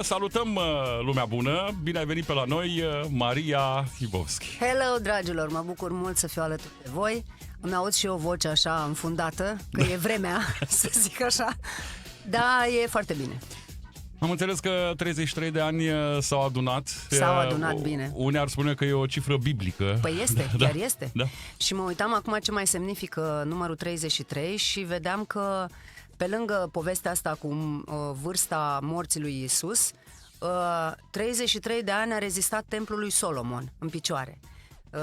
Salutăm lumea bună, bine ai venit pe la noi, Maria Hibovski. Hello, dragilor, mă bucur mult să fiu alături de voi. Îmi aud și o voce așa înfundată, că e vremea, să zic așa. Da, e foarte bine. Am înțeles că 33 de ani s-au adunat. S-au adunat bine. Unii ar spune că e o cifră biblică. Păi este, chiar este. Da. Și mă uitam acum ce mai semnifică numărul 33 și vedeam că pe lângă povestea asta cu vârsta morții lui Iisus, 33 de ani a rezistat templul lui Solomon în picioare.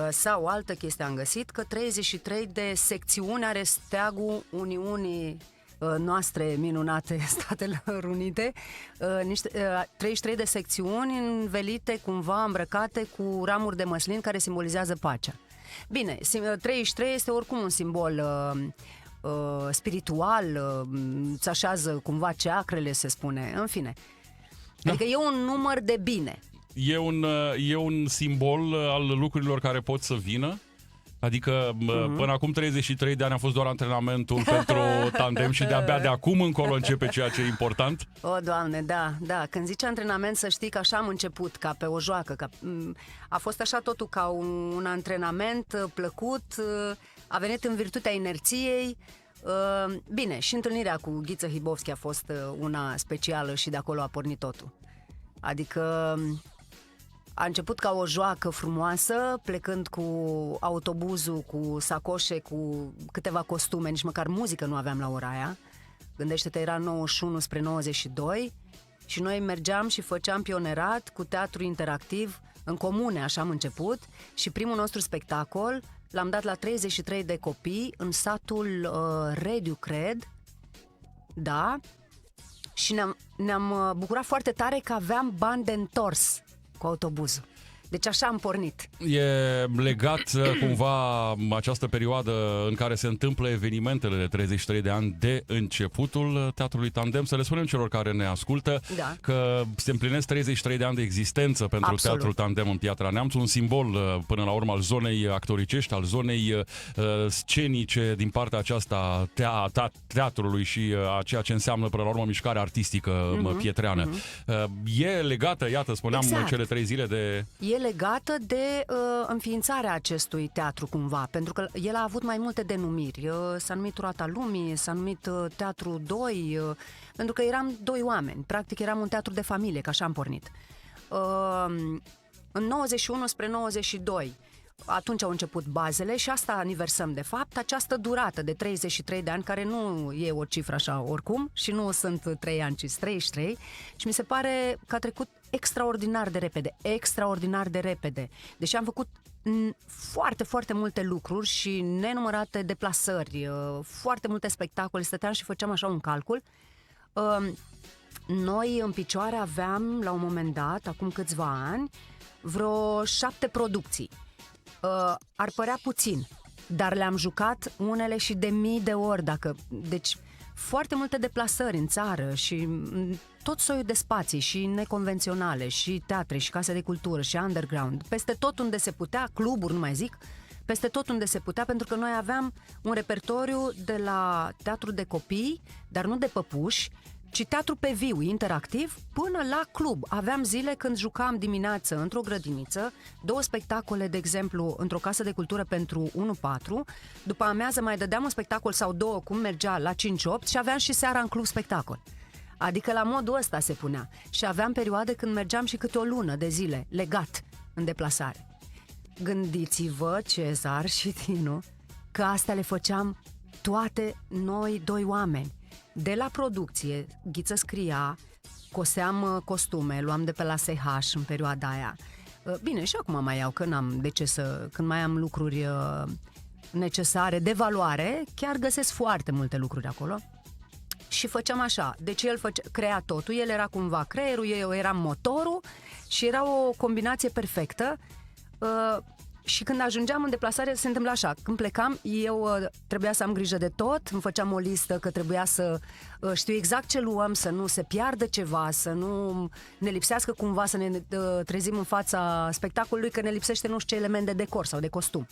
Sau o altă chestie am găsit, că 33 de secțiuni are steagul Uniunii noastre minunate, Statelor Unite, 33 de secțiuni învelite, cumva îmbrăcate cu ramuri de măslin care simbolizează pacea. Bine, 33 este oricum un simbol spiritual, îți așează cumva ceacrele, se spune, în fine. Adică e un număr de bine. E un simbol al lucrurilor care pot să vină. Adică până acum 33 de ani a fost doar antrenamentul pentru tandem și de-abia de acum încolo începe ceea ce e important. O, Doamne, da. Când zice antrenament, să știi că așa am început, ca pe o joacă. A fost așa totul ca un antrenament plăcut, a venit în virtutea inerției. Bine, și întâlnirea cu Ghiță Hibovski a fost una specială și de acolo a pornit totul. Adică a început ca o joacă frumoasă, plecând cu autobuzul, cu sacoșe, cu câteva costume, nici măcar muzică nu aveam la ora aia. Gândește-te, era 91 spre 92 și noi mergeam și făceam pionerat cu teatru interactiv în comune, așa am început, și primul nostru spectacol l-am dat la 33 de copii în satul Rediu, cred, da, și ne-am bucurat foarte tare că aveam bani de întors cu autobuzul. Deci așa am pornit. E legat cumva această perioadă în care se întâmplă evenimentele de 33 de ani de începutul Teatrului Tandem. Să le spunem celor care ne ascultă că se împlinesc 33 de ani de existență pentru Teatrul Tandem în Piatra Neamț, un simbol până la urmă al zonei actoricești, al zonei scenice din partea aceasta teatrului și a ceea ce înseamnă până la urmă mișcarea artistică pietreană. E legată, iată, spuneam, cele 3 zile de... E legată de înființarea acestui teatru cumva, pentru că el a avut mai multe denumiri. S-a numit Roata Lumii, s-a numit Teatru 2, pentru că eram 2 oameni. Practic eram un teatru de familie, că așa am pornit. În 91 spre 92, atunci au început bazele și asta aniversăm de fapt, această durată de 33 de ani, care nu e o cifră așa oricum și nu sunt 3 ani, ci 33, și mi se pare că a trecut extraordinar de repede. Deși am făcut foarte, foarte multe lucruri și nenumărate deplasări, foarte multe spectacole, stăteam și făceam așa un calcul. Noi în picioare aveam, la un moment dat, acum câțiva ani, vreo 7 producții. Ar părea puțin, dar le-am jucat unele și de mii de ori, deci foarte multe deplasări în țară și tot soiul de spații și neconvenționale și teatre și case de cultură și underground, peste tot unde se putea, cluburi nu mai zic, peste tot unde se putea, pentru că noi aveam un repertoriu de la teatru de copii, dar nu de păpuși, ci teatru pe viu, interactiv, până la club. Aveam zile când jucam dimineață într-o grădiniță, 2 spectacole, de exemplu, într-o casă de cultură pentru 1-4, după amiază mai dădeam un spectacol sau 2, cum mergea, la 5-8, și aveam și seara în club spectacol. Adică la modul ăsta se punea. Și aveam perioade când mergeam și câte o lună de zile, legat, în deplasare. Gândiți-vă, Cezar și Tinu, că astea le făceam toate noi 2 oameni. De la producție, Ghiță scria, coseam costume, luam de pe la SH în perioada aia. Bine, și acum mai iau, că n-am de ce să... Când mai am lucruri necesare de valoare, chiar găsesc foarte multe lucruri acolo. Și făceam așa, deci el crea totul, el era cumva creierul, eu eram motorul și era o combinație perfectă. Și când ajungeam în deplasare se întâmpla așa, când plecam eu trebuia să am grijă de tot, îmi făceam o listă că trebuia să știu exact ce luăm, să nu se piardă ceva, să nu ne lipsească cumva, să ne trezim în fața spectacolului că ne lipsește nu știu ce element de decor sau de costum.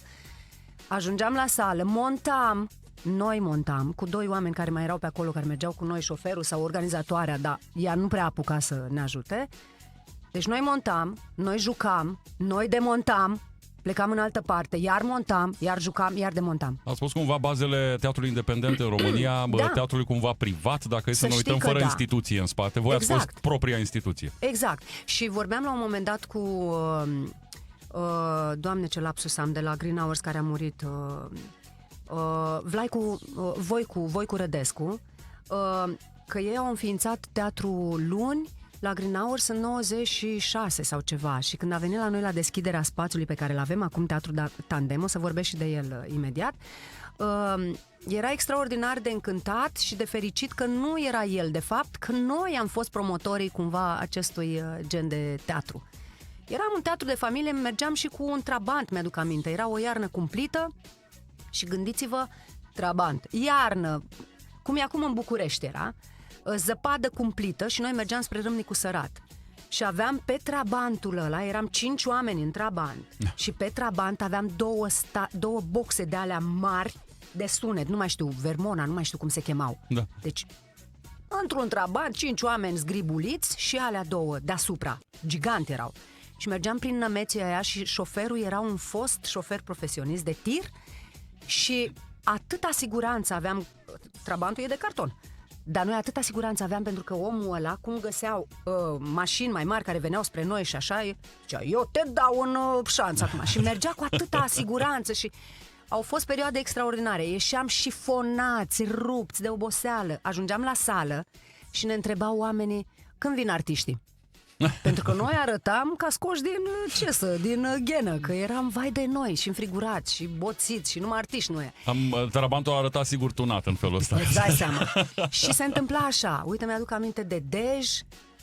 Ajungeam la sală, montam noi montam cu 2 oameni care mai erau pe acolo, care mergeau cu noi, șoferul sau organizatoarea, dar ea nu prea apuca să ne ajute. Deci noi montam, noi jucam, noi demontam, plecam în altă parte, iar montam, iar jucam, iar demontam. Ați spus cumva bazele teatrului independent în România, Da. teatrului cumva privat, dacă e să ne Să uităm știi fără că da. instituție în spate. Voi ați Exact. fost propria instituție. Exact. Și vorbeam la un moment dat cu Doamne, ce lapsus am, de la Green Hours, care a murit, Voicu Rădescu, că ei au înființat Teatrul Luni la Green Hours în 96 sau ceva, și când a venit la noi la deschiderea spațiului pe care îl avem acum, Teatrul Tandem, o să vorbesc și de el imediat, era extraordinar de încântat și de fericit că nu era el, de fapt, că noi am fost promotorii cumva acestui gen de teatru. Eram un teatru de familie, mergeam și cu un trabant, mi-aduc aminte, era o iarnă cumplită și gândiți-vă, trabant, iarnă, cum e acum în București era, zăpadă cumplită și noi mergeam spre Râmnicu Sărat. Și aveam pe trabantul ăla, eram 5 oameni în trabant și pe trabant aveam două boxe de alea mari de sunet, nu mai știu, Vermona, nu mai știu cum se chemau. Da. Deci, într-un trabant, 5 oameni zgribuliți și alea 2 deasupra, giganti erau. Și mergeam prin nămeții aia și șoferul era un fost șofer profesionist de tir și atâta siguranță aveam, trabantul e de carton, dar noi atâta siguranță aveam pentru că omul ăla, cum găseau mașini mai mari care veneau spre noi și așa, zicea, eu te dau un șanță acum. Și mergea cu atâta siguranță și au fost perioade extraordinare. Ieșeam șifonați, rupți de oboseală. Ajungeam la sală și ne întrebau oamenii, când vin artiștii? Pentru că noi arătam ca scoși din ghenă, că eram vai de noi și înfrigurați și boțiți și numai artiști nu e. Tarabantul a arătat sigur tunat în felul ăsta. Îți dai seama. Și se întâmpla așa. Uite, mi-aduc aminte de Dej.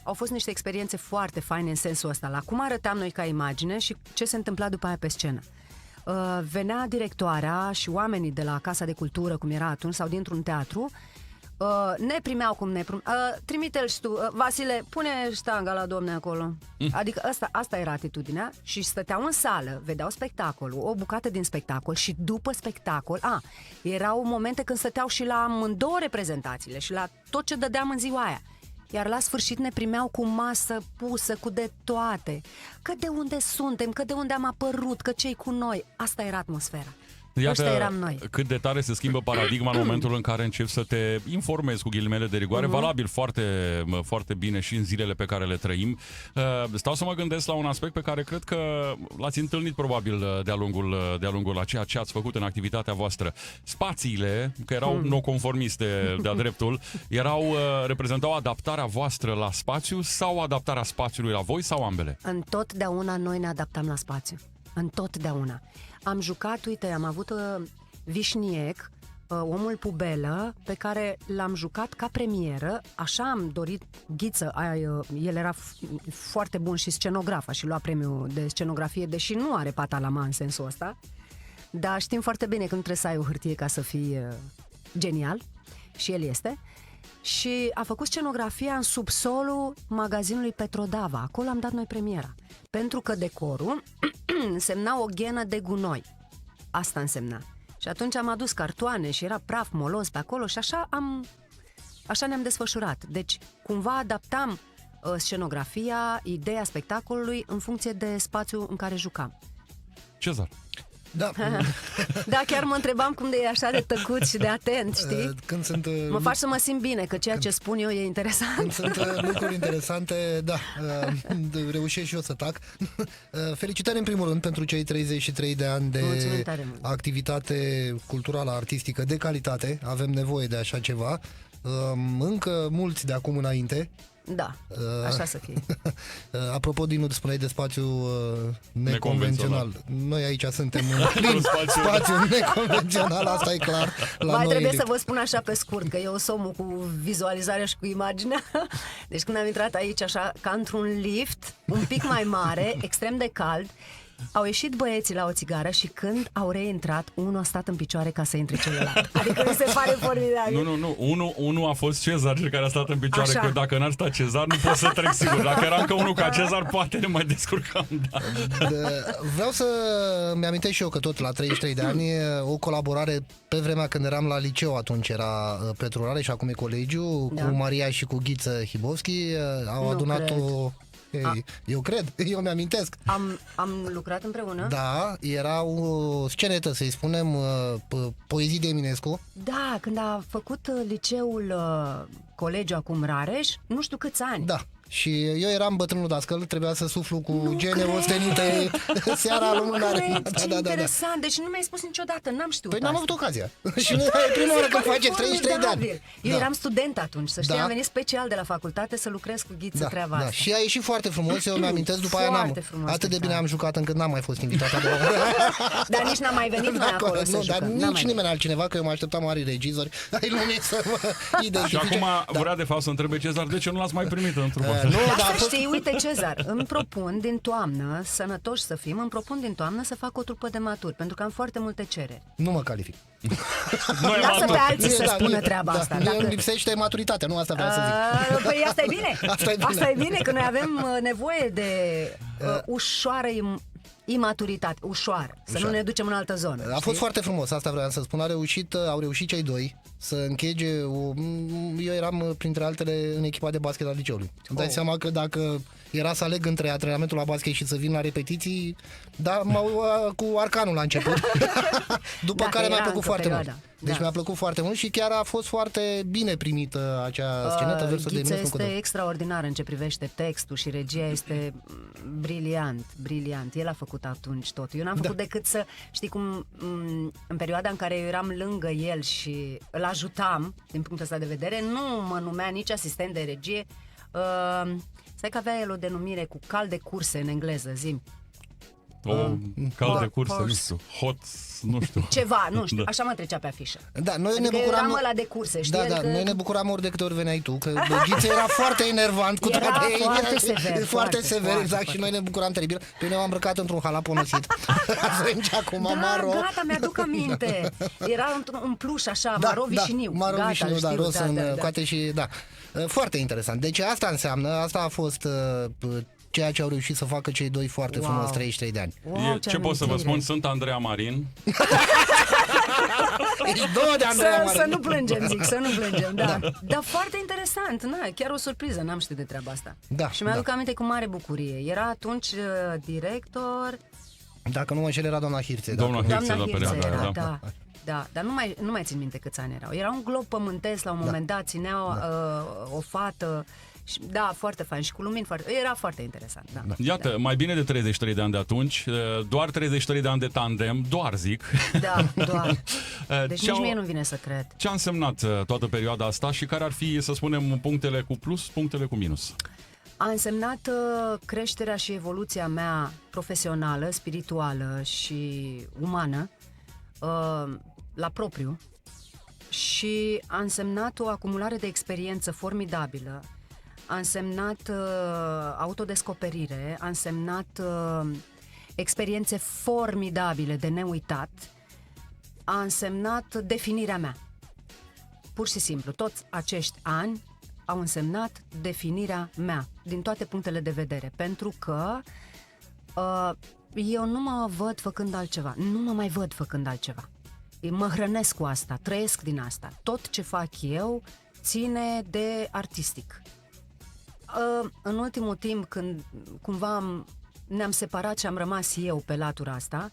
Au fost niște experiențe foarte faine în sensul ăsta. La cum arătam noi ca imagine și ce se întâmpla după aia pe scenă. Venea directoarea și oamenii de la Casa de Cultură, cum era atunci, sau dintr-un teatru, ne primeau cum ne primeau. Trimite-l și tu, Vasile, pune ștanga la domne acolo. Adică asta era atitudinea. Și stăteau în sală, vedeau spectacolul, o bucată din spectacol și după spectacol, erau momente când stăteau și la amândouă reprezentațiile și la tot ce dădeam în ziua aia. Iar la sfârșit ne primeau cu masă pusă, cu de toate. Că de unde suntem, că de unde am apărut, că ce-i cu noi. Asta era atmosfera. Iată eram noi. Cât de tare se schimbă paradigma în momentul în care începi să te informezi cu ghilimele de rigoare, valabil foarte, foarte bine și în zilele pe care le trăim. Stau să mă gândesc la un aspect pe care cred că l-ați întâlnit probabil de-a lungul a ceea ce ați făcut în activitatea voastră. Spațiile, că erau non-conformiste de-a dreptul, reprezentau adaptarea voastră la spațiu sau adaptarea spațiului la voi sau ambele? Întotdeauna noi ne adaptam la spațiu. Întotdeauna. Am jucat, uite, am avut Vișniec, Omul Pubelă, pe care l-am jucat ca premieră, așa am dorit Ghiță, el era foarte bun și scenograf, și lua premiul de scenografie, deși nu are patalama în sensul ăsta, dar știm foarte bine că nu trebuie să ai o hârtie ca să fii genial, și el este. Și a făcut scenografia în subsolul magazinului Petrodava. Acolo am dat noi premiera. Pentru că decorul însemna o ghenă de gunoi. Asta însemna. Și atunci am adus cartoane și era praf molos pe acolo și așa ne-am desfășurat. Deci, cumva adaptam scenografia, ideea spectacolului în funcție de spațiul în care jucam. Cezar. Da. Da, chiar mă întrebam cum de e așa de tăcut și de atent, știi? Mă faci să mă simt bine, că ceea ce spun eu e interesant. Când sunt lucruri interesante, da, reușesc și eu să tac. Felicitări în primul rând pentru cei 33 de ani de activitate culturală, artistică de calitate. Avem nevoie de așa ceva. Încă mulți de acum înainte. Da, așa să fie. Apropo, Dinu, spuneai de spațiu neconvențional. Noi aici suntem în spațiu neconvențional, asta e clar. Mai trebuie să vă spun așa pe scurt, că eu sunt omul cu vizualizarea și cu imaginea. Deci când am intrat aici așa, ca într-un lift, un pic mai mare, extrem de cald, Au ieșit băieții la o țigară și când au reintrat, unul a stat în picioare ca să intre celălalt. Adică mi se pare formidabil. Nu. Unul a fost Cezar, cel care a stat în picioare, Așa. că dacă n-ar sta Cezar, nu pot să trec sigur. Dacă era încă unul ca Cezar, poate ne mai descurcam. Da. Vreau să mi-amintesc și eu că tot la 33 de ani o colaborare pe vremea când eram la liceu, atunci era Petru Rare și acum e colegiu, cu Maria și cu Ghiță Hibovski, au adunat o... Eu cred, eu mi-amintesc. Am lucrat împreună? Da, era o scenetă, să-i spunem, poezii de Eminescu. Da, când a făcut liceul colegiu acum Rareș, nu știu câți ani. Da. Și eu eram bătrânul dascăl, trebuia să suflu cu gene ostenite seara lumânare. Ce interesant, deci nu mi-ai spus niciodată, n-am știut. Păi n-am avut ocazia. Și nu e prima oară când faceți 33 de ani. Eu eram student atunci, să știi, am venit special de la facultate să lucrez cu Ghiță treaba asta. Și a ieșit foarte frumos, eu mi-amintesc, după aia n-am. Atât de bine am jucat încât n-am mai fost invitat. Dar nici n-am mai venit noi acolo să jucăm. Dar nici nimeni altcineva, că eu mă așteptam mari regizori ai lumii să mă identifice. Și acum vrea de fapt să întrebe Cezar, de ce nu l-ați mai primit în trupă? Dar să știi, uite Cezar, îmi propun din toamnă, sănătoși să fim, îmi propun din toamnă să fac o trupă de maturi, pentru că am foarte multe cereri. Nu mă calific. Lasă pe alții să spună treaba asta. Îmi lipsește maturitatea, nu asta vreau să zic. Păi asta e bine. Asta e bine, că noi avem nevoie de ușoară imaturitate, ușoară, să nu ne ducem în altă zonă. A fost foarte frumos, asta vreau să spun. Au reușit cei doi să închege eu eram printre altele în echipa de basket al liceului. Îmi dai seama că dacă era să aleg între antrenamentul la basket și să vin la repetiții, cu arcanul la început. După care mi-a plăcut foarte mult. Deci mi-a plăcut foarte mult și chiar a fost foarte bine primită acea scenetă versul de Eminescu. Este extraordinar în ce privește textul și regia, este brilliant. El a făcut atunci tot. Eu n-am făcut decât să, știi cum, în perioada în care eu eram lângă el și îl ajutam, din punctul ăsta de vedere, nu mă numea nici asistent de regie. Stai că avea el o denumire cu cal de curse în engleză, zi-mi. Cal de curse, nu știu, nu știu. Ceva, nu știu, așa mă trecea pe afișă. Da, noi adică ne bucuram, eram ăla de curse, știi? Da, noi ne bucuram ori de câte ori veneai tu, că Ghiță era foarte enervant cu toate. Foarte sever, exact, și noi ne bucuram teribil. Pe noi am îmbrăcat într-un halat ponosit. Gata, mi-aduc aminte. Era un pluș așa, maro vișiniu. Maro vișiniu, da, roz în coate și da. Foarte interesant. Deci asta înseamnă, asta a fost ceea ce au reușit să facă cei doi foarte frumos, 33 de ani. Ce pot să vă spun? Sunt Andreea Marin. Două de Andreea Marin. Să nu plângem, zic, să nu plângem, da. Dar foarte interesant, chiar o surpriză, n-am știut de treaba asta. Și mi-aduc aminte cu mare bucurie. Era atunci director... Dacă nu mă înșel, era doamna Hirțe. Doamna Hirțe, da, dar nu mai țin minte câți ani erau. Era un glob pământesc la un moment dat, ținea o fată. Da, foarte fain și cu lumini era foarte interesant. Iată, mai bine de 33 de ani de atunci, doar 33 de ani de tandem, doar zic. Doar. Deci nici mie nu vine să cred. Ce a însemnat toată perioada asta și care ar fi, să spunem, punctele cu plus, punctele cu minus? A însemnat creșterea și evoluția mea profesională, spirituală și umană la propriu și a însemnat o acumulare de experiență formidabilă. A însemnat autodescoperire, a însemnat experiențe formidabile de neuitat, a însemnat definirea mea. Pur și simplu, toți acești ani au însemnat definirea mea, din toate punctele de vedere, pentru că eu nu mă văd făcând altceva, nu mă mai văd făcând altceva. Mă hrănesc cu asta, trăiesc din asta. Tot ce fac eu ține de artistic. În ultimul timp, când cumva ne-am separat și am rămas eu pe latura asta,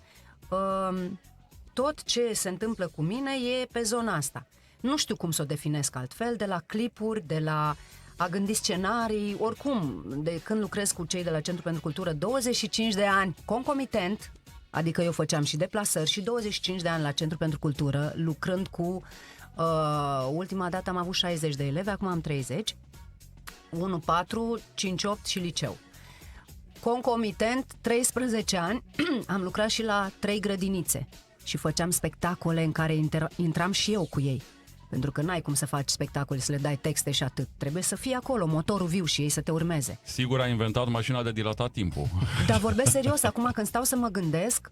tot ce se întâmplă cu mine e pe zona asta. Nu știu cum să o definesc altfel, de la clipuri, de la a gândi scenarii, oricum, de când lucrez cu cei de la Centrul pentru Cultură, 25 de ani concomitent, adică eu făceam și deplasări și 25 de ani la Centrul pentru Cultură, lucrând cu, ultima dată am avut 60 de elevi, acum am 30, 1, 4, 5, 8 și liceu. Concomitent, 13 ani, am lucrat și la 3 grădinițe și făceam spectacole în care intram și eu cu ei. Pentru că n-ai cum să faci spectacole, să le dai texte și atât. Trebuie să fii acolo, motorul viu și ei să te urmeze. Sigur ai inventat mașina de dilatat timpul. Dar vorbesc serios, acum când stau să mă gândesc,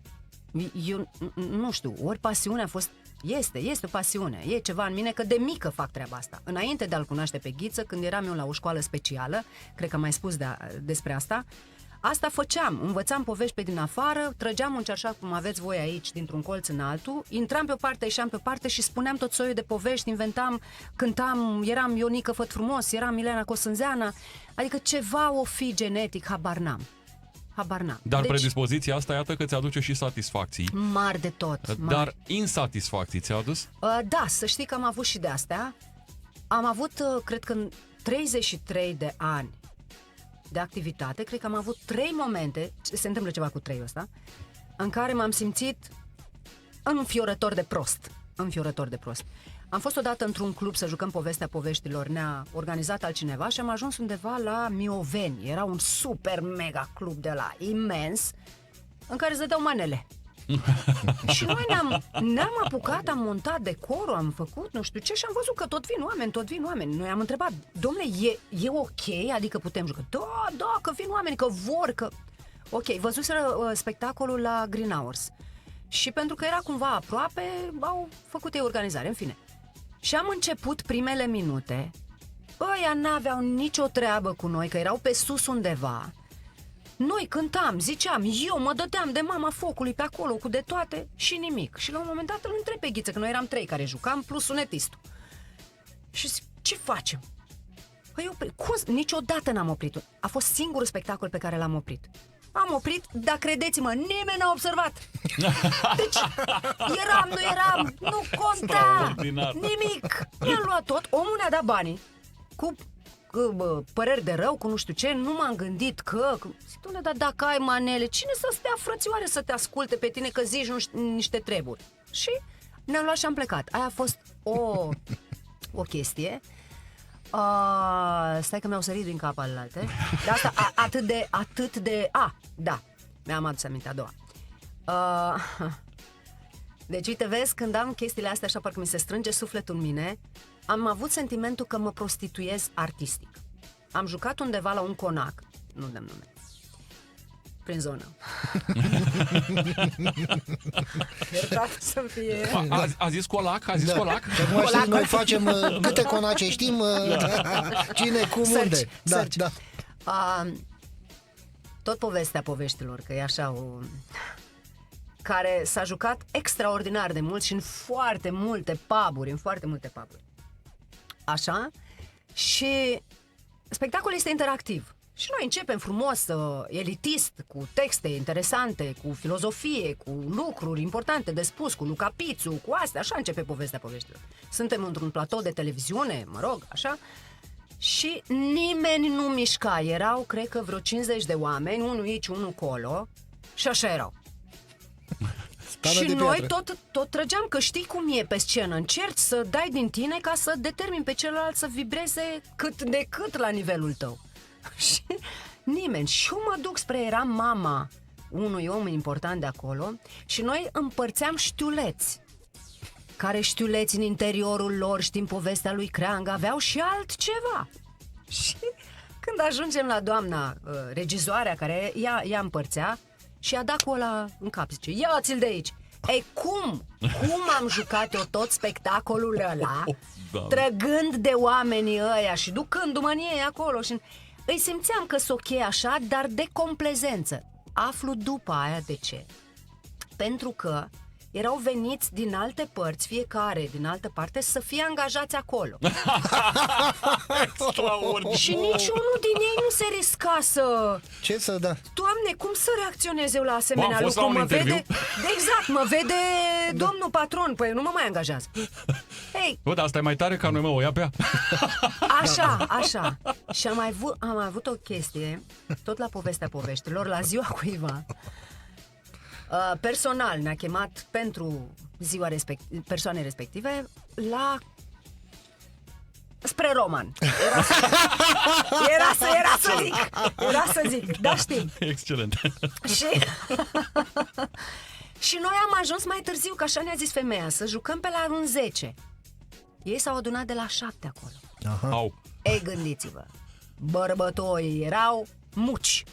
eu nu știu, ori pasiunea a fost... Este o pasiune, e ceva în mine, că de mică fac treaba asta. Înainte de a-l cunoaște pe Ghiță, când eram eu la o școală specială, cred că am mai spus despre asta, asta făceam, învățam povești pe din afară, trăgeam un cearșaf cum aveți voi aici, dintr-un colț în altul, intram pe o parte, ieșeam pe o parte și spuneam tot soiul de povești, inventam, cântam, eram Ionică Făt Frumos, eram Milena Cosânzeana, adică ceva o fi genetic, habar n-am. Dar deci, predispoziția asta, iată că ți-aduce și satisfacții. Mari de tot. Dar insatisfacții ți-a adus? Da, să știi că am avut și de astea. Am avut, cred că în 33 de ani de activitate, cred că am avut 3 momente, se întâmplă ceva cu 3-ul ăsta, în care m-am simțit înfiorător de prost. Am fost odată într-un club să jucăm povestea poveștilor, ne-a organizat altcineva și am ajuns undeva la Mioveni. Era un super mega club de la imens, în care se dădeau manele. Și noi ne-am apucat, am montat decorul, am făcut nu știu ce și am văzut că tot vin oameni. Noi am întrebat, dom'le, e ok? Adică putem juca? Da, că vin oameni, că vor, că... Ok, văzuseră spectacolul la Green Hours. Și pentru că era cumva aproape, au făcut ei organizare, în fine. Și am început primele minute, ăia n-aveau nicio treabă cu noi, că erau pe sus undeva. Noi cântam, ziceam, eu mă dădeam de mama focului pe acolo cu de toate și nimic. Și la un moment dat îl întreb pe Ghiță, că noi eram 3 care jucam, plus sunetistul. Și zic, ce facem? Păi niciodată n-am oprit. A fost singurul spectacol pe care l-am oprit. Am oprit, dar credeți-mă, nimeni n-a observat. Deci, nu eram, nu conta nimic. Mi-am luat tot, omul ne-a dat banii cu păreri de rău, cu nu știu ce, nu m-am gândit că... Zic, doamne, dar dacă ai manele, cine să stea, frățioare, să te asculte pe tine că zici niște treburi? Și ne-am luat și am plecat. Aia a fost o chestie. Stai că mi-au sărit din cap alelalte. De asta atât de... Da, mi-am adus aminte a doua. Deci, uite, vezi, când am chestiile astea așa, parcă mi se strânge sufletul în mine, am avut sentimentul că mă prostituiez artistic. Am jucat undeva la un conac, nu dăm nume, prin zonă. Iertat să fie... A zis colac? A zis colac? Noi facem câte conace știm, cine, cum, unde. Da. Tot povestea poveștilor, că e așa care s-a jucat extraordinar de mult și în foarte multe puburi, Așa? Și spectacolul este interactiv. Și noi începem frumos, elitist, cu texte interesante, cu filozofie, cu lucruri importante de spus, cu Luca Pițu, cu astea, așa începe povestea poveștilor. Suntem într-un platou de televiziune, așa, și nimeni nu mișca. Erau, cred că, vreo 50 de oameni, unul aici, unul colo, și așa erau. Și noi tot trăgeam, că știi cum e pe scenă, încerci să dai din tine ca să determini pe celălalt să vibreze cât de cât la nivelul tău. Și nimeni. Și eu mă duc eram mama unui om important de acolo și noi împărțeam știuleți, care știuleți în interiorul lor, știm povestea lui Creangă, aveau și altceva. Și când ajungem la doamna regizoarea care ea împărțea și a dat cu ăla în cap, zice, ia-ți-l de aici. Ei, cum am jucat eu tot spectacolul ăla, trăgând de oamenii ăia și ducându-mă în ei acolo și... Îi simțeam că s-o cheie așa, dar de complezență. Aflu după aia de ce. Pentru că erau veniți din alte părți, fiecare din altă parte, să fie angajați acolo. Și niciunul din ei nu se risca să... Ce să da? Doamne, cum să reacționez eu la asemenea lucru? Mă vede domnul patron, păi nu mă mai angajează. Hey. Bă, dar asta e mai tare ca noi, mă, o ia pe ea. Așa. Și am avut o chestie, tot la povestea poveștilor, la ziua cuiva. Personal ne-a chemat pentru ziua persoanei respective spre Roman. Era să zic, da, știm. Excelent. Și noi am ajuns mai târziu, că așa ne-a zis femeia, să jucăm pe la un 10. Ei s-au adunat de la 7 acolo. Aha. Au. Ei, gândiți-vă, bărbătoii erau muci.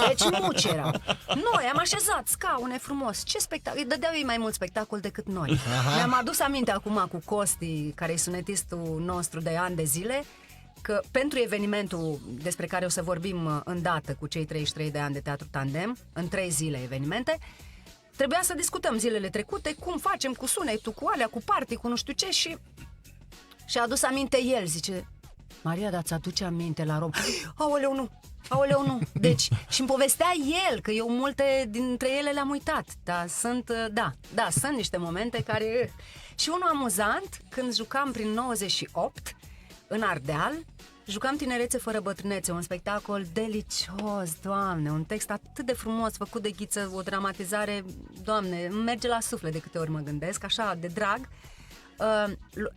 Deci muci erau. Noi am așezat scaune frumos. Ce spectacol! Îi dădeau ei mai mult spectacol decât noi. Mi-am adus aminte acum cu Costi, care e sunetistul nostru de ani de zile, că pentru evenimentul despre care o să vorbim îndată cu cei 33 de ani de Teatru Tandem, în 3 zile evenimente, trebuia să discutăm zilele trecute cum facem cu sunetul, cu alea, cu party, cu nu știu ce și a adus aminte el, zice: Maria, dar ți-aduce aminte la Rom? Aoleu, nu. Deci, și-mi povestea el, că eu multe dintre ele le-am uitat, dar sunt, sunt niște momente care... Și unul amuzant, când jucam prin 98, în Ardeal, jucam Tinerețe fără bătrânețe, un spectacol delicios, Doamne, un text atât de frumos, făcut de Ghiță, o dramatizare, Doamne, îmi merge la suflet de câte ori mă gândesc, așa, de drag.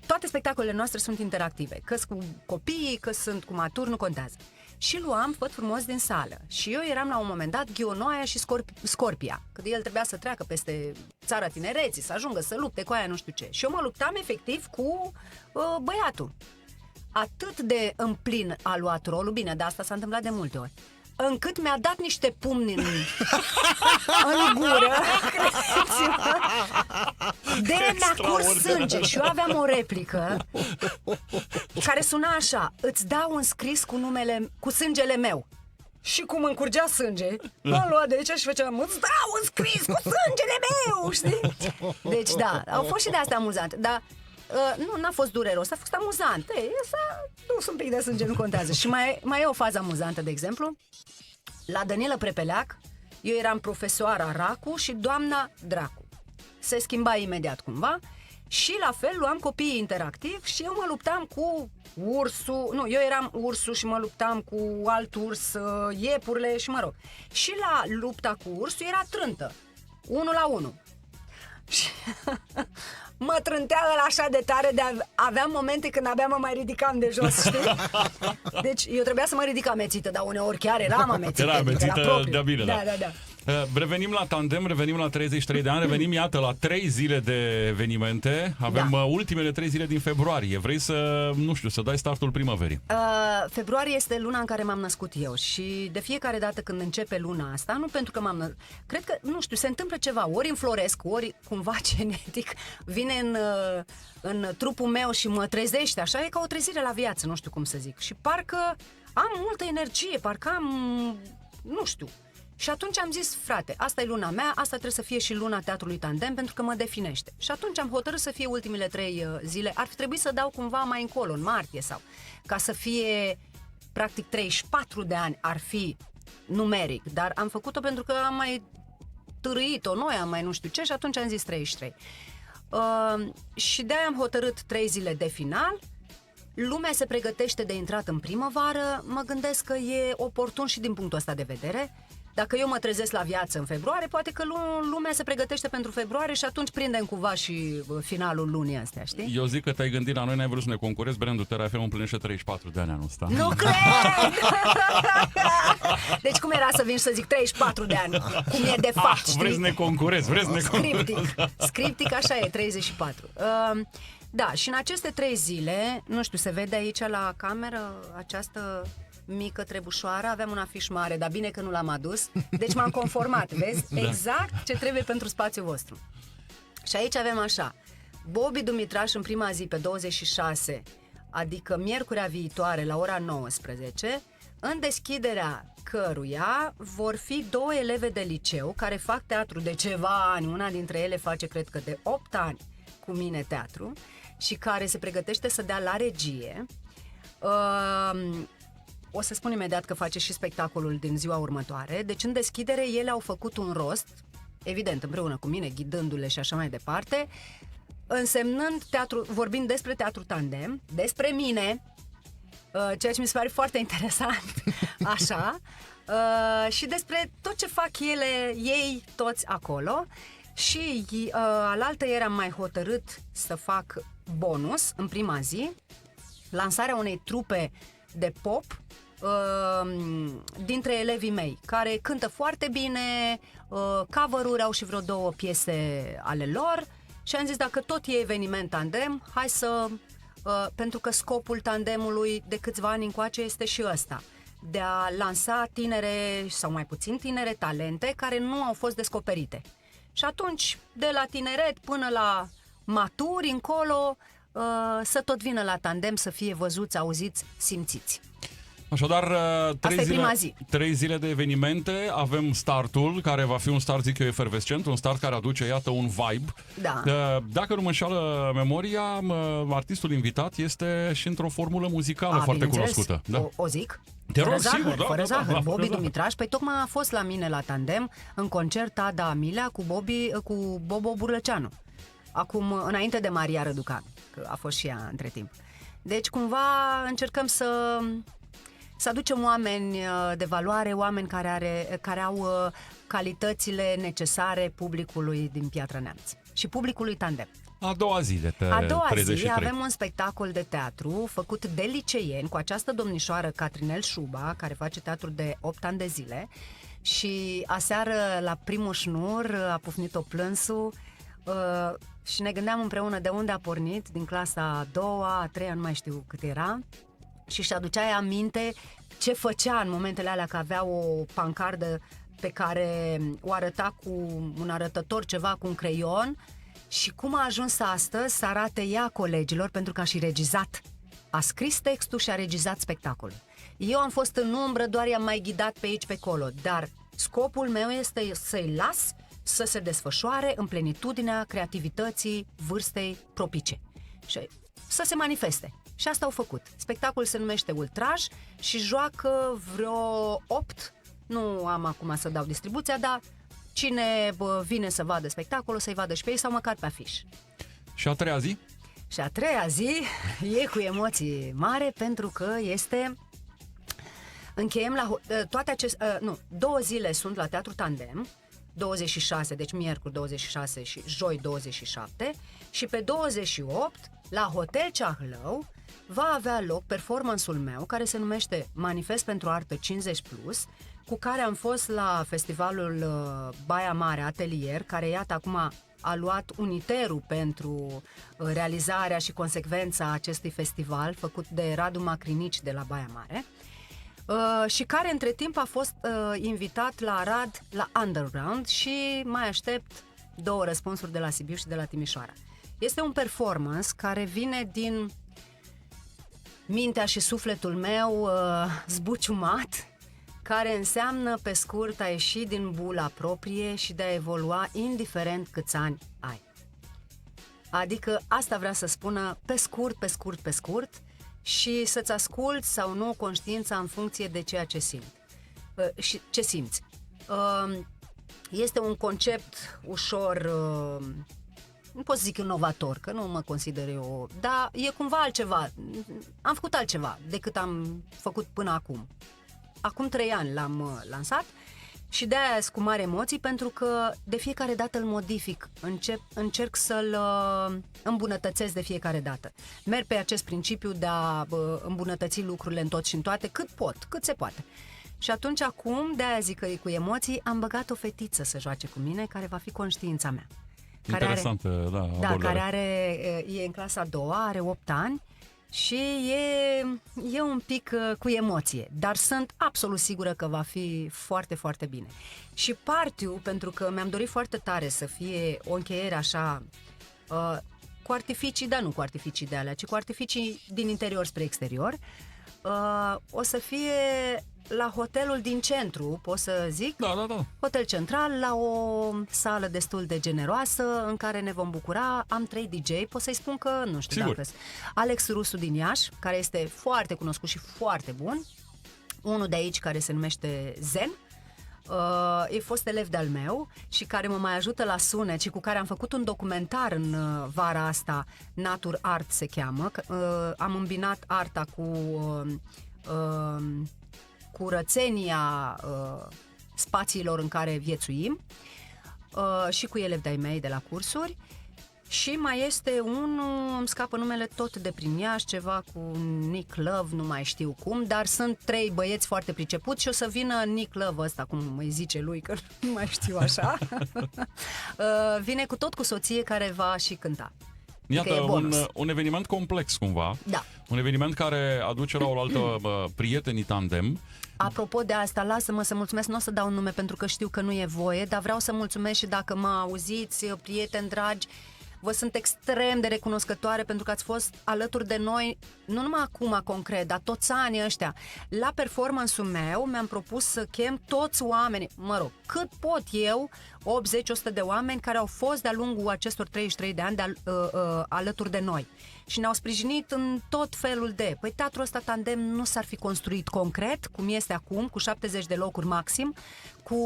Toate spectacolele noastre sunt interactive, că cu copiii, că sunt cu maturi, nu contează. Și luam Făt frumos din sală. Și eu eram la un moment dat Ghionoaia și Scorpia, că el trebuia să treacă peste țara tinereții, să ajungă să lupte cu aia nu știu ce. Și eu mă luptam efectiv cu băiatul. Atât de în plin a luat rolul, bine, dar asta s-a întâmplat de multe ori, încât mi-a dat niște pumni în gură, credeți-mă, de mi-a curs sânge. Și eu aveam o replică care suna așa: îți dau un scris cu sângele meu. Și cum îmi curgea sânge, m-am luat de aici și făceam: îți dau un scris cu sângele meu, știi? Deci da, au fost și de astea amuzante, dar nu, n-a fost dureros, a fost amuzant. S-a dus un pic de sânge, nu contează. Și mai e o fază amuzantă, de exemplu. La Dănilă Prepeleac, eu eram profesoara Racu și doamna Dracu. Se schimba imediat cumva. Și la fel luam copiii interactiv și eu mă luptam cu ursul. Nu, eu eram ursul și mă luptam cu alt urs, iepurile și mă rog. Și la lupta cu ursul era trântă, 1 la 1. Și mă trântea ăla așa de tare, aveam momente când abia mă mai ridicam de jos, știi? Deci eu trebuia să mă ridic amețită, dar uneori chiar eram amețită. Era amețită de-a bine, da. Revenim la Tandem, revenim la 33 de ani, revenim, iată, la 3 zile de evenimente. Avem ultimele 3 zile din februarie. Vrei să dai startul primăverii? Februarie este luna în care m-am născut eu și de fiecare dată când începe luna asta, nu pentru că cred că, se întâmplă ceva, ori înfloresc, ori cumva genetic vine în trupul meu și mă trezește, așa, e ca o trezire la viață, nu știu cum să zic. Și parcă am multă energie, parcă am, nu știu. Și atunci am zis: frate, asta e luna mea, asta trebuie să fie și luna Teatrului Tandem, pentru că mă definește. Și atunci am hotărât să fie ultimele 3 zile. Ar fi trebuit să dau cumva mai încolo, în martie sau, ca să fie practic 34 de ani ar fi numeric, dar am făcut-o pentru că am mai târâit-o noi, am mai nu știu ce, și atunci am zis 33. Și de-aia am hotărât 3 zile de final. Lumea se pregătește de intrat în primăvară. Mă gândesc că e oportun și din punctul ăsta de vedere. Dacă eu mă trezesc la viață în februarie, poate că lumea se pregătește pentru februarie și atunci prindem cumva și finalul lunii astea, știi? Eu zic că te-ai gândit la noi, n-ai vrut să ne concurezi, brandul Terra FM împlinește 34 de ani anul ăsta. Nu cred! Deci cum era să vin și să zic 34 de ani? Cum e de fapt, știi? Vrei să ne concurezi, Scriptic, așa e, 34. Da, și în aceste 3 zile, nu știu, se vede aici la cameră această mică trebușoară, aveam un afiș mare, dar bine că nu l-am adus, deci m-am conformat, vezi? Da. Exact ce trebuie pentru spațiul vostru. Și aici avem așa: Bobby Dumitraș în prima zi, pe 26, adică miercurea viitoare, la ora 19, în deschiderea căruia vor fi 2 eleve de liceu care fac teatru de ceva ani, una dintre ele face, cred că de 8 ani cu mine teatru, și care se pregătește să dea la regie. O să spun imediat că face și spectacolul din ziua următoare. Deci în deschidere ele au făcut un rost, evident împreună cu mine, ghidându-le și așa mai departe, însemnând teatru, vorbind despre Teatru Tandem, despre mine, ceea ce mi se pare foarte interesant, așa, și despre tot ce fac ei toți acolo. Și alaltă ieri am mai hotărât să fac bonus în prima zi, lansarea unei trupe de pop dintre elevii mei, care cântă foarte bine, cover-uri, au și vreo 2 piese ale lor, și am zis, dacă tot e eveniment Tandem, hai să pentru că scopul tandemului de câțiva ani încoace este și ăsta, de a lansa tinere sau mai puțin tinere talente care nu au fost descoperite. Și atunci, de la tineret până la maturi încolo, să tot vină la tandem, să fie văzuți, auziți, simțiți. Așadar, 3 zile de evenimente, avem startul, care va fi un start, zic eu, efervescent, un start care aduce, iată, un vibe. Da. Dacă nu mă înșală memoria, artistul invitat este și într-o formulă muzicală foarte cunoscută. Da. O zic? Te rog, zahăr, sigur, fără zahăr. Da, Bobby Dumitraș, păi tocmai a fost la mine la tandem, în concert Ada Amilea cu Bobo Burlăceanu. Acum, înainte de Maria Răducanu, că a fost și ea între timp. Deci, cumva, încercăm să aducem oameni de valoare, oameni care au calitățile necesare publicului din Piatra Neamț și publicului tandem. A doua zi de 33. Zi avem un spectacol de teatru făcut de liceieni cu această domnișoară Catrinel Șuba, care face teatru de 8 ani de zile, și aseară la primul șnur a pufnit-o plânsul și ne gândeam împreună de unde a pornit, din clasa a doua, a treia, nu mai știu cât era, și aducea ea aminte ce făcea în momentele alea, că avea o pancardă pe care o arăta cu un arătător, ceva cu un creion, și cum a ajuns astăzi să arate ea colegilor, pentru că a și regizat. A scris textul și a regizat spectacolul. Eu am fost în umbră, doar i-am mai ghidat pe aici, pe acolo, dar scopul meu este să-i las să se desfășoare în plenitudinea creativității vârstei propice și să se manifeste. Și asta au făcut. Spectacolul se numește Ultraj și joacă vreo 8, nu am acum să dau distribuția, dar cine vine să vadă spectacolul, să-i vadă și pe ei sau măcar pe afiș. Și a treia zi? Și a treia zi e cu emoții mari, pentru că este... Încheiem la... toate aceste... 2 zile sunt la Teatru Tandem, 26, deci miercuri 26 și joi 27, și pe 28, la Hotel Ceahlău, va avea loc performance-ul meu, care se numește Manifest pentru Artă 50+, cu care am fost la festivalul Baia Mare Atelier, care, iată, acum a luat uniterul pentru realizarea și consecvența acestui festival, făcut de Radu Macrinici de la Baia Mare, și care între timp a fost invitat la Arad, la Underground, și mai aștept 2 răspunsuri de la Sibiu și de la Timișoara. Este un performance care vine din mintea și sufletul meu zbuciumat, care înseamnă, pe scurt, a ieși din bula proprie și de a evolua indiferent câți ani ai. Adică asta vrea să spună pe scurt, și să-ți asculți sau nu conștiința în funcție de ceea ce simți. Și ce simți. Este un concept ușor, nu pot să zic inovator, că nu mă consider eu, dar e cumva altceva. Am făcut altceva decât am făcut până acum. Acum 3 ani l-am lansat și de-aia sunt cu mari emoții, pentru că de fiecare dată îl modific, încerc să-l îmbunătățesc de fiecare dată. Merg pe acest principiu de a îmbunătăți lucrurile în tot și în toate, cât se poate. Și atunci acum, de-aia zic că e cu emoții, am băgat o fetiță să joace cu mine, care va fi conștiința mea. Interesantă, abordare. E în clasa a doua, are 8 ani și e un pic cu emoție, dar sunt absolut sigură că va fi foarte, foarte bine. Și party-ul, pentru că mi-am dorit foarte tare să fie o încheiere așa, cu artificii, dar nu cu artificii de alea, ci cu artificii din interior spre exterior, o să fie la hotelul din centru, pot să zic? Da. Hotel Central, la o sală destul de generoasă, în care ne vom bucura. Am 3 DJ, pot să-i spun că, nu știu dacă... Alex Rusu din Iași, care este foarte cunoscut și foarte bun. Unul de aici care se numește Zen, e fost elev de-al meu și care mă mai ajută la sunet și cu care am făcut un documentar în vara asta, Natur Art se cheamă. Am îmbinat arta cu curățenia spațiilor în care viețuim, și cu elevi de-ai mei de la cursuri. Și mai este unul, îmi scapă numele, tot de prin Iași, ceva cu Nick Love, nu mai știu cum, dar sunt 3 băieți foarte pricepuți și o să vină Nick Love ăsta, cum îi zice lui, că nu mai știu așa. Vine cu soție care va și cânta. Iată, un eveniment complex cumva. Da. Un eveniment care aduce la oaltă prietenii Tandem. Apropo de asta, lasă-mă să mulțumesc, nu o să dau nume pentru că știu că nu e voie, dar vreau să mulțumesc și dacă mă auziți, prieteni dragi, vă sunt extrem de recunoscătoare pentru că ați fost alături de noi, nu numai acum concret, dar toți anii ăștia. La performance-ul meu mi-am propus să chem toți oamenii, cât pot eu, 80-100 de oameni care au fost de-a lungul acestor 33 de ani alături de noi. Și ne-au sprijinit în tot felul de... Păi teatrul ăsta Tandem nu s-ar fi construit concret, cum este acum, cu 70 de locuri maxim, cu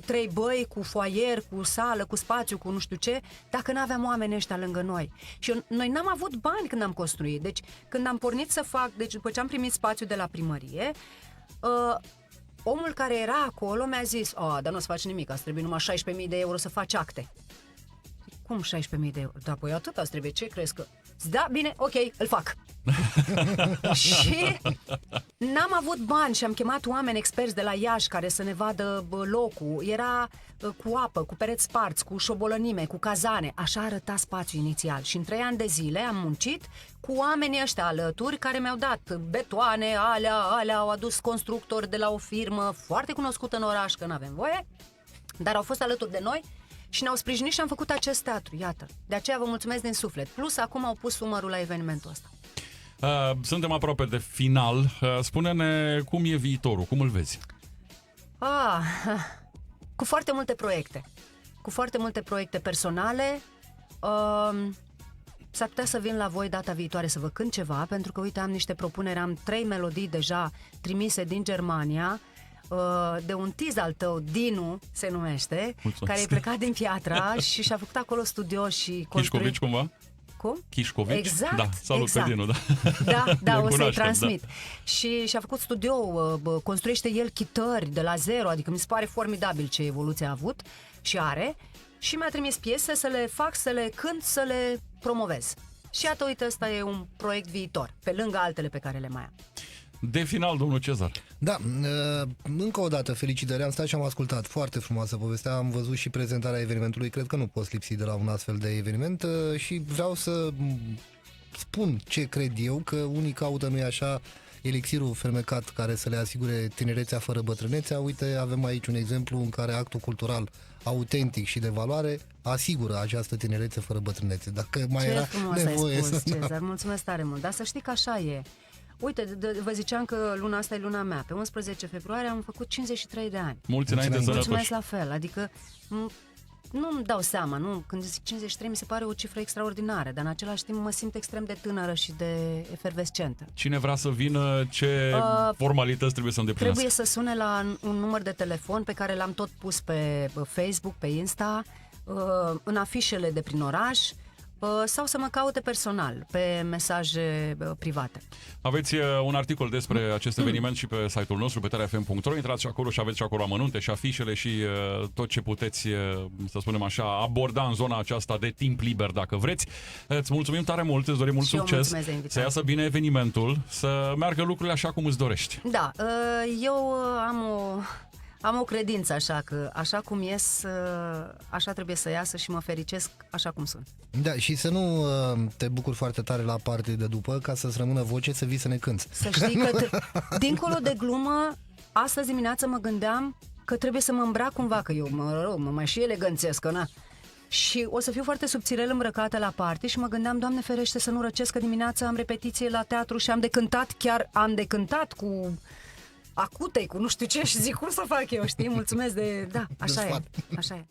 3 băi, cu foaier, cu sală, cu spațiu, cu nu știu ce, dacă nu aveam oamenii ăștia lângă noi. Și noi n-am avut bani când am construit. Deci când am pornit să fac, deci după ce am primit spațiu de la primărie, omul care era acolo mi-a zis, dar nu-ți faci nimic, îți trebuie numai 16.000 de euro să faci acte. Cum 16.000 de euro? Da, păi atât îți trebuie, ce crezi că... Da, bine, ok, îl fac. Și n-am avut bani și am chemat oameni experți de la Iași care să ne vadă locul. Era cu apă, cu pereți sparți, cu șobolănime, cu cazane. Așa arăta spațiul inițial. Și în 3 ani de zile am muncit cu oamenii ăștia alături care mi-au dat betoane, alea, au adus constructori de la o firmă foarte cunoscută în oraș, că n-avem voie, dar au fost alături de noi și ne-au sprijinit și am făcut acest teatru, iată. De aceea vă mulțumesc din suflet. Plus, acum au pus umărul la evenimentul ăsta. Suntem aproape de final. Spune-ne cum e viitorul, cum îl vezi? Cu foarte multe proiecte. Cu foarte multe proiecte personale. S-ar putea să vin la voi data viitoare să vă cânt ceva, pentru că, uite, am niște propuneri, am 3 melodii deja trimise din Germania, de un tiz al tău, Dinu se numește, care e plecat din Piatra și și-a făcut acolo studio și Chișcovici cumva? Cum? Chișcovici? Exact. Da, salut exact. pe Dinu, da. Da, o să-i transmit. Da. Și și-a făcut studio, construiește el chitări de la zero, adică mi se pare formidabil ce evoluție a avut și are. Și mi-a trimis piese să le fac, să le cânt, să le promovez. Și iată, uite, ăsta e un proiect viitor, pe lângă altele pe care le mai am. De final, domnul Cezar. Da, încă o dată felicitări, am stat și am ascultat, foarte frumoasă povestea, am văzut și prezentarea evenimentului, cred că nu poți lipsi de la un astfel de eveniment și vreau să spun ce cred eu, că unii caută, nu-i așa, elixirul fermecat care să le asigure tinerețea fără bătrânețea. Uite, avem aici un exemplu în care actul cultural autentic și de valoare asigură această tinerețe fără bătrânețe. Dacă mai ce era nevoie ai spus, să... Cezar, mulțumesc tare mult, dar să știi că așa e. Uite, vă ziceam că luna asta e luna mea. Pe 11 februarie am făcut 53 de ani. Mulți înainte, sănătoși. Mulțumesc la fel, adică nu-mi dau seama, nu? Când zic 53 mi se pare o cifră extraordinară, dar în același timp mă simt extrem de tânără și de efervescentă. Cine vrea să vină, ce formalități trebuie să îndeplinească? Trebuie să sune la un număr de telefon pe care l-am tot pus pe Facebook, pe Insta, în afișele de prin oraș, sau să mă caute personal pe mesaje private. Aveți un articol despre acest eveniment și pe site-ul nostru, pe trfm.ro. Intrați și acolo și aveți și acolo amănunte și afișele și tot ce puteți, să spunem așa, aborda în zona aceasta de timp liber, dacă vreți. Îți mulțumim tare mult, îți dorim mult succes, să iasă bine evenimentul, să meargă lucrurile așa cum îți dorești. Da, eu am o credință așa, că așa cum ies, așa trebuie să iasă și mă fericesc așa cum sunt. Da, și să nu te bucuri foarte tare la party de după, ca să-ți rămână voce să vii să ne cânți. Să știi că, dincolo de glumă, astăzi dimineață mă gândeam că trebuie să mă îmbrac cumva, că eu mă mai și eleganțesc, că na. Și o să fiu foarte subțirel îmbrăcată la party și mă gândeam, Doamne ferește să nu răcesc, că dimineața am repetiție la teatru și am de cântat, chiar am de cântat cu acutei, cu nu știu ce, și zic, cum să fac eu, știi? Mulțumesc de... Da, așa e, așa e.